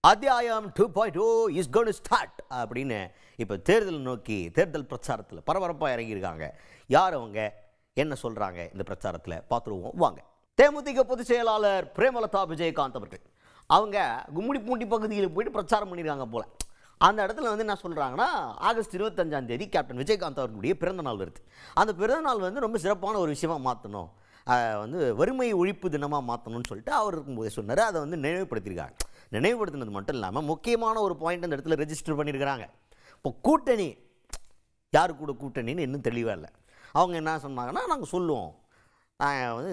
அத்தியாயம் 2.0 is going to start அப்படின்னு இப்போ தேர்தல் நோக்கி தேர்தல் பிரச்சாரத்தில் பரபரப்பாக இறங்கியிருக்காங்க. யார் அவங்க, என்ன சொல்கிறாங்க இந்த பிரச்சாரத்தில் பார்த்துருவோம் வாங்க. தேமுதிக பொதுச் செயலாளர் பிரேமலதா விஜயகாந்த் அவர்கள் அவங்க கும்மிடிப்பூண்டி பகுதியில் போயிட்டு பிரச்சாரம் பண்ணியிருக்காங்க போல். அந்த இடத்துல என்ன சொல்கிறாங்கன்னா, ஆகஸ்ட் 25 கேப்டன் விஜயகாந்த் அவர்களுடைய பிறந்தநாள் வருது. அந்த பிறந்தநாள் ரொம்ப சிறப்பான ஒரு விஷயமாக மாற்றணும், வறுமை ஒழிப்பு தினமாக மாற்றணும்னு சொல்லிட்டு அவர் இருக்கும்போது சொன்னார். அதை நினைவுபடுத்தியிருக்காங்க. நினைவுபடுத்தினது மட்டும் இல்லாமல் முக்கியமான ஒரு பாயிண்ட் அந்த இடத்துல ரெஜிஸ்டர் பண்ணியிருக்கிறாங்க. இப்போ கூட்டணி, யாரு கூட கூட்டணின்னு இன்னும் தெளிவாக இல்லை. அவங்க என்ன சொன்னாங்கன்னா, நாங்கள் சொல்லுவோம்,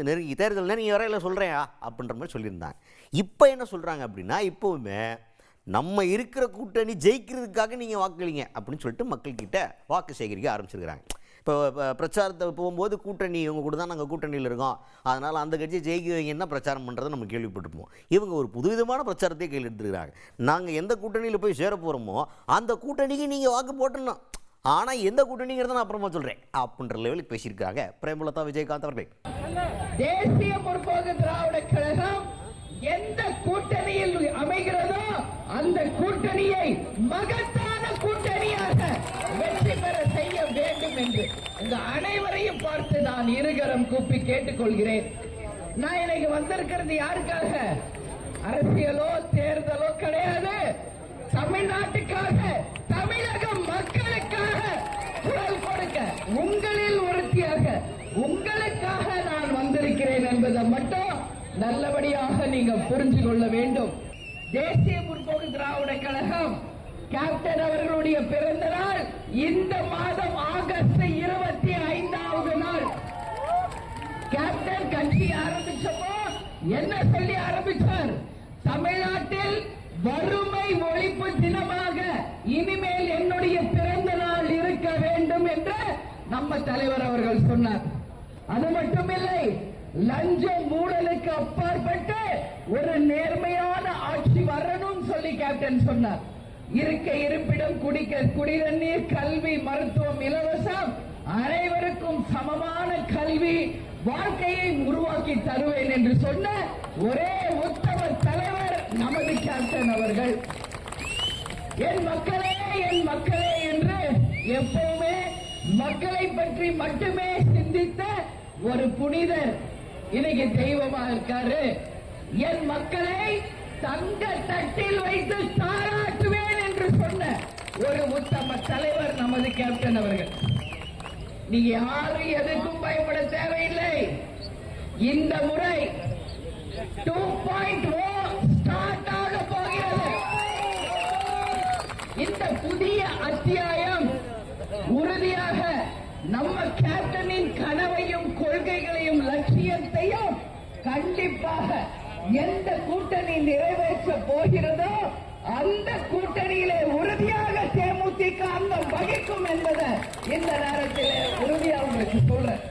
நெருங்கி தேர்தல் நெருங்கி வரையில் சொல்கிறேன் அப்படின்ற மாதிரி சொல்லியிருந்தாங்க. இப்போ என்ன சொல்கிறாங்க அப்படின்னா, இப்போவுமே நம்ம இருக்கிற கூட்டணி ஜெயிக்கிறதுக்காக நீங்கள் வாக்களிங்க அப்படின்னு சொல்லிட்டு மக்கள்கிட்ட வாக்கு சேகரிக்க ஆரம்பிச்சிருக்கிறாங்க. இப்போ பிரச்சாரத்தை போகும்போது கூட்டணி இவங்க கூட தான் நாங்கள் கூட்டணியில் இருக்கோம், அதனால் அந்த கட்சியை ஜெயிக்க வைங்கன்னா பிரச்சாரம் பண்ணுறதை நம்ம கேள்விப்பட்டிருப்போம். இவங்க ஒரு புதுவிதமான பிரச்சாரத்தையே கையில் எடுத்துருக்கிறாங்க. நாங்கள் எந்த கூட்டணியில் போய் சேர போகிறோமோ அந்த கூட்டணிக்கு நீங்கள் வாக்கு போட்டணும், ஆனால் எந்த கூட்டணிங்கிறத நான் அப்புறமா சொல்கிறேன் அப்படின்ற லெவலுக்கு பேசியிருக்காங்க பிரேமலதா விஜயகாந்த் அவர்கள். தேசிய முற்போக்கு திராவிட கழகம் எந்த கூட்டணியில் அமைகிறதோ அந்த கூட்டணியை மகத்தான கூட்டணியாக வெற்றி பெற செய்ய வேண்டும் என்று இந்த அனைவரையும் பார்த்து நான் இருகரம் கூப்பி கேட்டுக்கொள்கிறேன். நான் இன்னைக்கு வந்திருக்கிறது யாருக்காக? அரசியலோ தேர்தலோ கிடையாது. தமிழ்நாட்டுக்காக, தமிழக மக்களுக்காக குரல் கொடுக்க, உங்களில் ஒருத்தியாக உங்களுக்காக நான் வந்திருக்கிறேன் என்பதை மட்டும் நல்லபடியாக நீங்க புரிஞ்சு கொள்ள வேண்டும். தேசிய முற்போக்கு திராவிட கழகம் கேப்டன் அவர்களுடைய பிறந்த நாள் இந்த மாதம் ஆகஸ்ட் 25வது நாள். கேப்டன் கட்சி ஆரம்பிச்சப்போ என்ன சொல்லி ஆரம்பிச்சார்? தமிழ்நாட்டில் வறுமை ஒழிப்பு தினமாக இனிமேல் என்னுடைய பிறந்த நாள் இருக்க வேண்டும் என்று நம்ம தலைவர் அவர்கள் சொன்னார். அது மட்டுமில்லை, லஞ்சம் ஊழலுக்கு அப்பாற்பட்டு ஒரு நேர்மையான ஆட்சி வரணும் சொல்லி கேப்டன் சொன்னார். இருக்க இருப்பிடம், குடிக்க குடிநீர், கல்வி, மருத்துவம் இலவசம், அனைவருக்கும் சமமான கல்வி வாழ்க்கையை உருவாக்கி தருவேன் என்று சொன்ன ஒரே உத்தம தலைவர் நமது கேப்டன் அவர்கள். என் மக்களே, என் மக்களே என்று எப்பவுமே மக்களை பற்றி மட்டுமே சிந்தித்த ஒரு புனிதர் இன்னைக்கு தெய்வமா இருக்காரு. என் மக்களை தங்க தட்டில் வைத்து பாராட்டுவேன் என்று சொன்ன ஒரு உத்தம தலைவர் நமது கேப்டன் அவர்கள். நீங்க யாரும் எதுக்கும் பயப்பட தேவையில்லை. இந்த முறை 2.0 ஸ்டார்ட் ஆக போகிறது. இந்த புதிய அத்தியாயம் உறுதியாக நம்ம கேப்டனின் கனவையும் கொள்கைகளையும் லட்சியத்தையும் கண்டிப்பாக எந்த கூட்டணி நிறைவேற்ற போகிறதோ அந்த கூட்டணியிலே உறுதியாக தேமுதிக அங்கம் வகிக்கும் என்பதை இந்த நேரத்தில் உறுதியாக உங்களுக்கு சொல்றேன்.